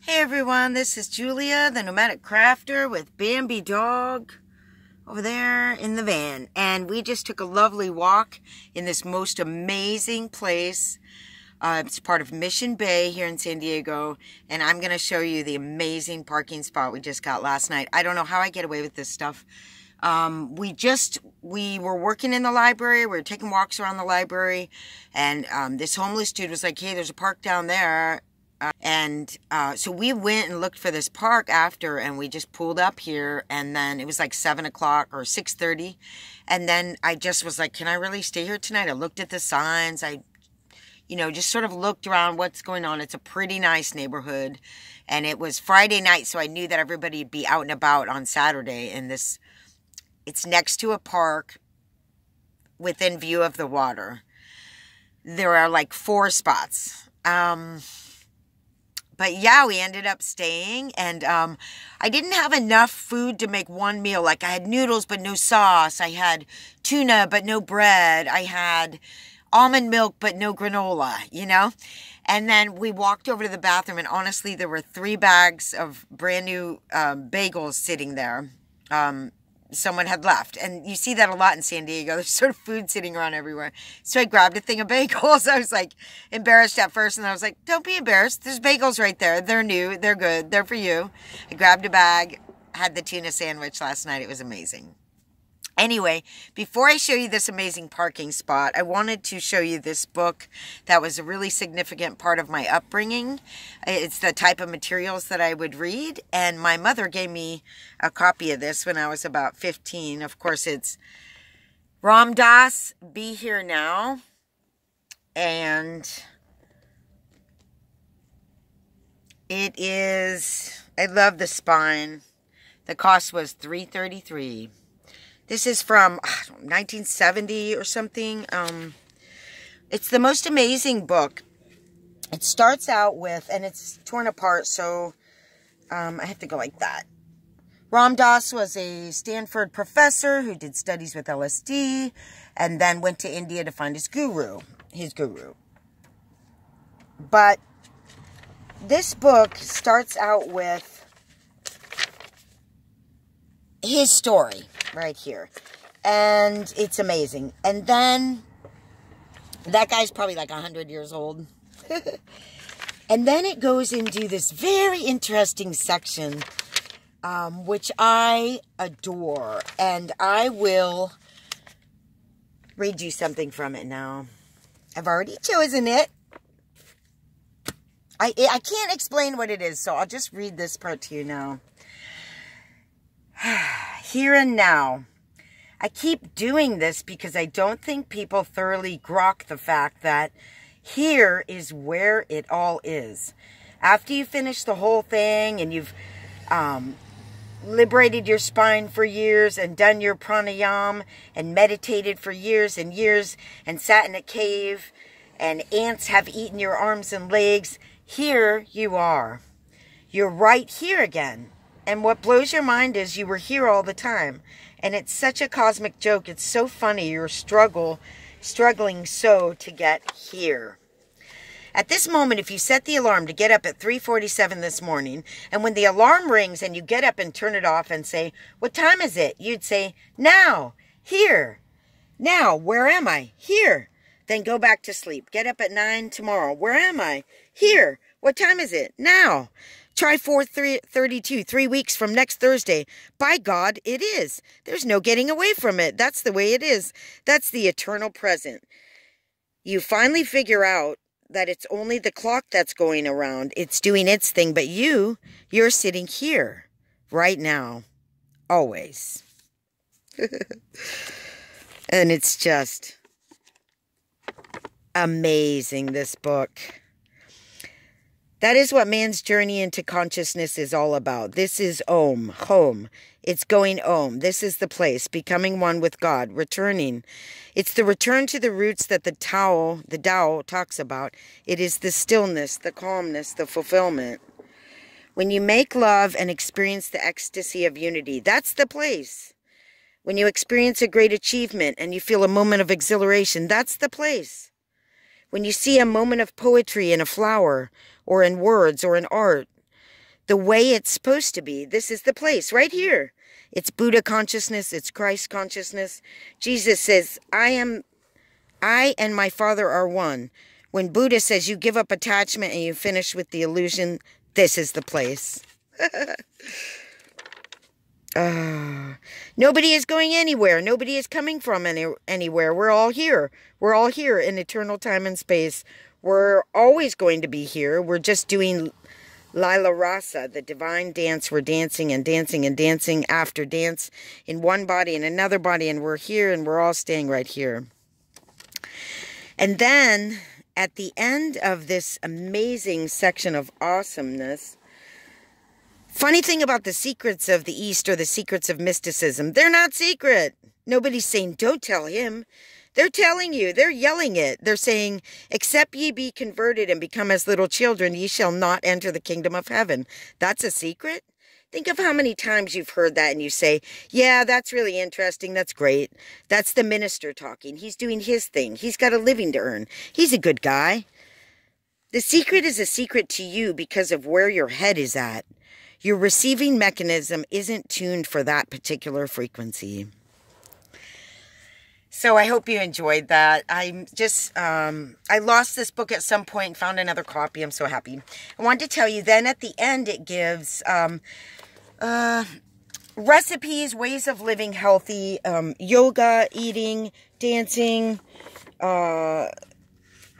Hey everyone, this is Julia, the Nomadic Crafter with Bambi Dog over there in the van. And we just took a lovely walk in this most amazing place. It's part of Mission Bay here in San Diego. And I'm going to show you the amazing parking spot we just got last night. I don't know how I get away with this stuff. We were working in the library. We were taking walks around the library. And this homeless dude was like, hey, there's a park down there. So we went and looked for this park after, and we just pulled up here, and then it was like 7 o'clock or 6:30, and then I just was like, can I really stay here tonight? I looked at the signs. I just sort of looked around what's going on. It's a pretty nice neighborhood, and it was Friday night, so I knew that everybody would be out and about on Saturday, and it's next to a park within view of the water. There are like 4 spots. But yeah, we ended up staying, and I didn't have enough food to make one meal. Like, I had noodles but no sauce. I had tuna but no bread. I had almond milk but no granola, And then we walked over to the bathroom, and honestly, there were 3 bags of brand new bagels sitting there. Someone had left, and you see that a lot in San Diego. There's sort of food sitting around everywhere. So I grabbed a thing of bagels. I was like embarrassed at first, and I was like, don't be embarrassed, there's bagels right there. They're new, they're good, they're for you. I grabbed a bag, had the tuna sandwich last night. It was amazing. Anyway, before I show you this amazing parking spot, I wanted to show you this book that was a really significant part of my upbringing. It's the type of materials that I would read, and my mother gave me a copy of this when I was about 15. Of course, it's Ram Dass, Be Here Now, and it is, I love the spine. The cost was $3.33. This is from 1970 or something. It's the most amazing book. It starts out with, and it's torn apart, so I have to go like that. Ram Dass was a Stanford professor who did studies with LSD and then went to India to find his guru. But this book starts out with his story right here, and it's amazing. And then that guy's probably like 100 years old. And then it goes into this very interesting section, which I adore, and I will read you something from it now. I've already chosen it. I can't explain what it is, so I'll just read this part to you now. Here and now. I keep doing this because I don't think people thoroughly grok the fact that here is where it all is. After you finish the whole thing and you've liberated your spine for years and done your pranayama and meditated for years and years and sat in a cave and ants have eaten your arms and legs, here you are. You're right here again. And what blows your mind is you were here all the time. And it's such a cosmic joke. It's so funny. You're struggling so to get here. At this moment, if you set the alarm to get up at 3:47 this morning, and when the alarm rings and you get up and turn it off and say, what time is it? You'd say, now, here. Now, where am I? Here. Then go back to sleep. Get up at 9 tomorrow. Where am I? Here. What time is it? Now. Try 4:32, 3 weeks from next Thursday. By God, it is. There's no getting away from it. That's the way it is. That's the eternal present. You finally figure out that it's only the clock that's going around. It's doing its thing, but you're sitting here, right now, always. And it's just amazing, this book. That is what man's journey into consciousness is all about. This is Om, home. It's going Om. This is the place, becoming one with God, returning. It's the return to the roots that the Tao talks about. It is the stillness, the calmness, the fulfillment. When you make love and experience the ecstasy of unity, that's the place. When you experience a great achievement and you feel a moment of exhilaration, that's the place. When you see a moment of poetry in a flower, or in words, or in art, the way it's supposed to be. This is the place right here. It's Buddha consciousness. It's Christ consciousness. Jesus says, I and my Father are one. When Buddha says you give up attachment and you finish with the illusion, this is the place. Nobody is going anywhere. Nobody is coming from anywhere. We're all here. We're all here in eternal time and space. We're always going to be here. We're just doing Lila Rasa, the divine dance. We're dancing and dancing and dancing after dance in one body and another body, and we're here and we're all staying right here. And then at the end of this amazing section of awesomeness, funny thing about the secrets of the East or the secrets of mysticism, they're not secret. Nobody's saying, don't tell him. They're telling you, they're yelling it. They're saying, except ye be converted and become as little children, ye shall not enter the kingdom of heaven. That's a secret? Think of how many times you've heard that and you say, yeah, that's really interesting. That's great. That's the minister talking. He's doing his thing. He's got a living to earn. He's a good guy. The secret is a secret to you because of where your head is at. Your receiving mechanism isn't tuned for that particular frequency. So I hope you enjoyed that. I lost this book at some point and found another copy. I'm so happy. I wanted to tell you then at the end it gives recipes, ways of living healthy, yoga, eating, dancing, and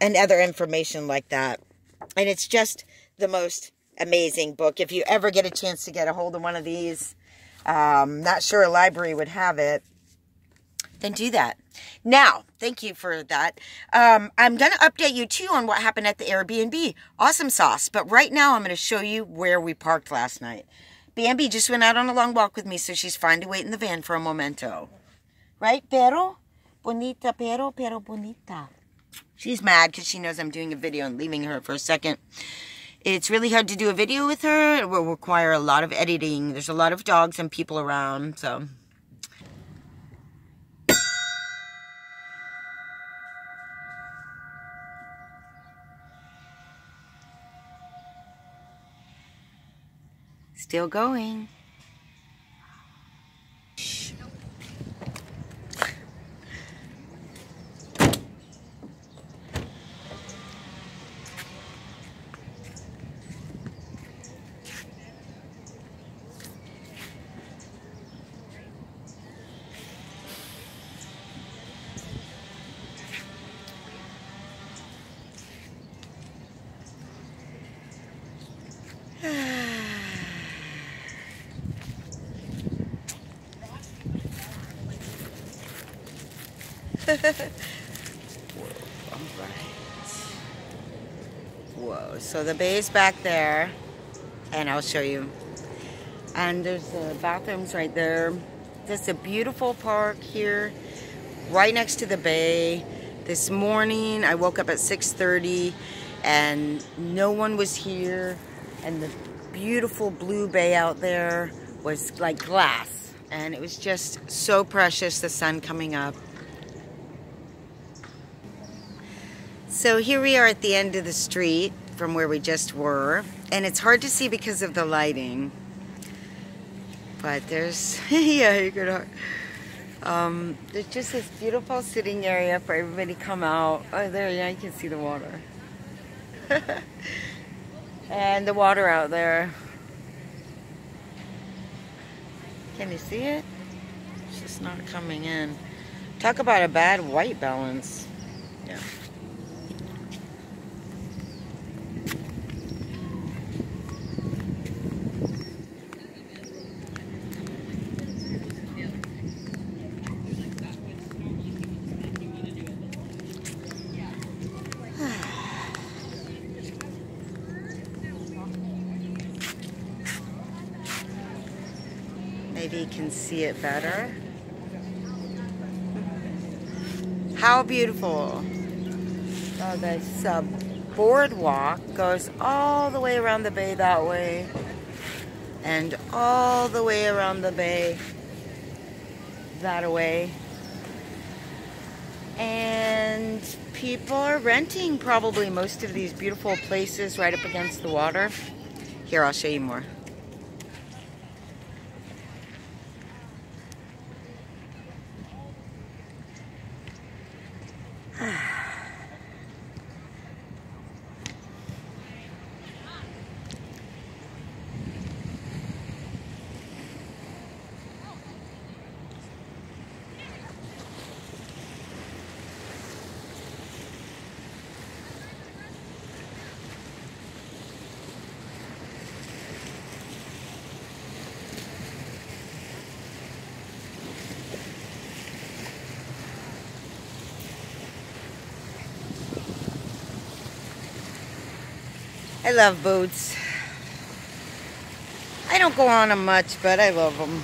other information like that. And it's just the most amazing book. If you ever get a chance to get a hold of one of these, not sure a library would have it, then do that. Now, thank you for that. I'm going to update you too on what happened at the Airbnb. Awesome sauce. But right now I'm going to show you where we parked last night. Bambi just went out on a long walk with me, so she's fine to wait in the van for a momento. Right, Pero? Bonita, pero bonita. She's mad because she knows I'm doing a video and leaving her for a second. It's really hard to do a video with her. It will require a lot of editing. There's a lot of dogs and people around, so... Still going. Whoa, all right. Whoa, so the bay's back there, and I'll show you. And there's the bathrooms right there. There's a beautiful park here, right next to the bay. This morning, I woke up at 6:30, and no one was here, and the beautiful blue bay out there was like glass, and it was just so precious, the sun coming up. So here we are at the end of the street from where we just were, and it's hard to see because of the lighting. But there's, yeah, you could, there's just this beautiful sitting area for everybody to come out. Oh, there, yeah, you can see the water. And the water out there. Can you see it? It's just not coming in. Talk about a bad white balance. Yeah. Maybe you can see it better. How beautiful. Oh, this boardwalk goes all the way around the bay that way. And all the way around the bay that way. And people are renting probably most of these beautiful places right up against the water. Here, I'll show you more. I love boats. I don't go on them much, but I love them.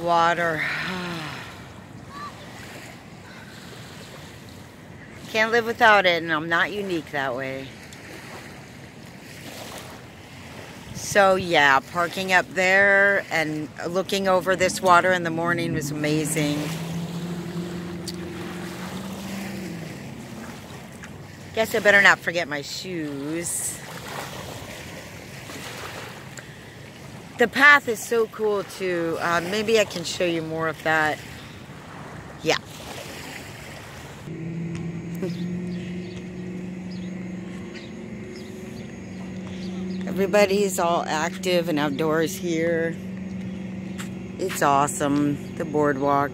Water. Can't live without it, and I'm not unique that way. So yeah, parking up there and looking over this water in the morning was amazing. Guess I better not forget my shoes. The path is so cool too. Maybe I can show you more of that. Yeah. Everybody's all active and outdoors here. It's awesome, the boardwalk.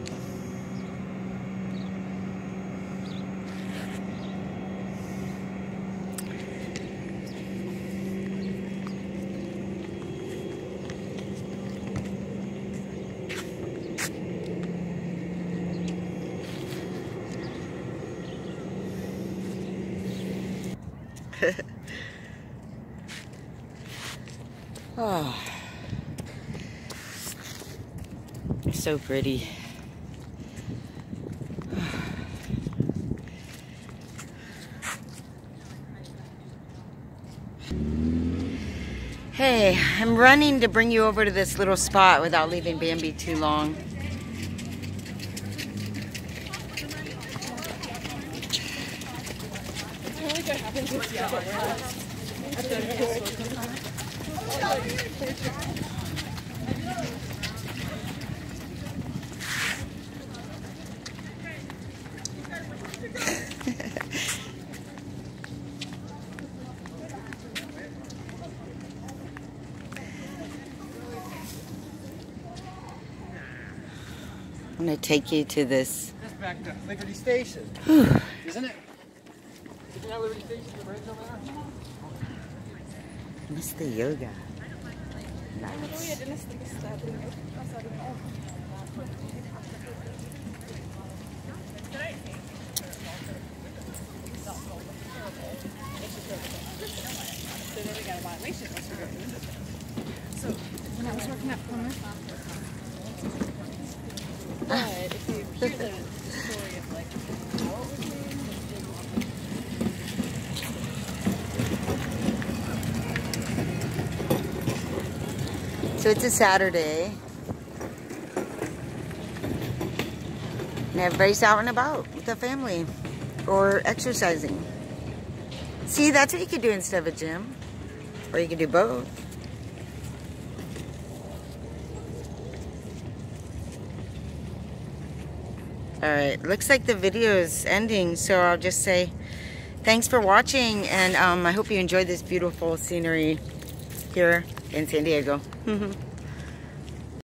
Oh, so pretty. Hey, I'm running to bring you over to this little spot without leaving Bambi too long. I'm going to take you to this. Just back to Liberty Station, isn't it? Isn't that Liberty Station, the bridge over there? Miss the yoga. Nice. So when I was working at Plymouth, but if you hear the story of like So it's a Saturday. And everybody's out and about with the family or exercising. See, that's what you could do instead of a gym. Or you could do both. Alright, looks like the video is ending, so I'll just say thanks for watching, and I hope you enjoyed this beautiful scenery here in San Diego.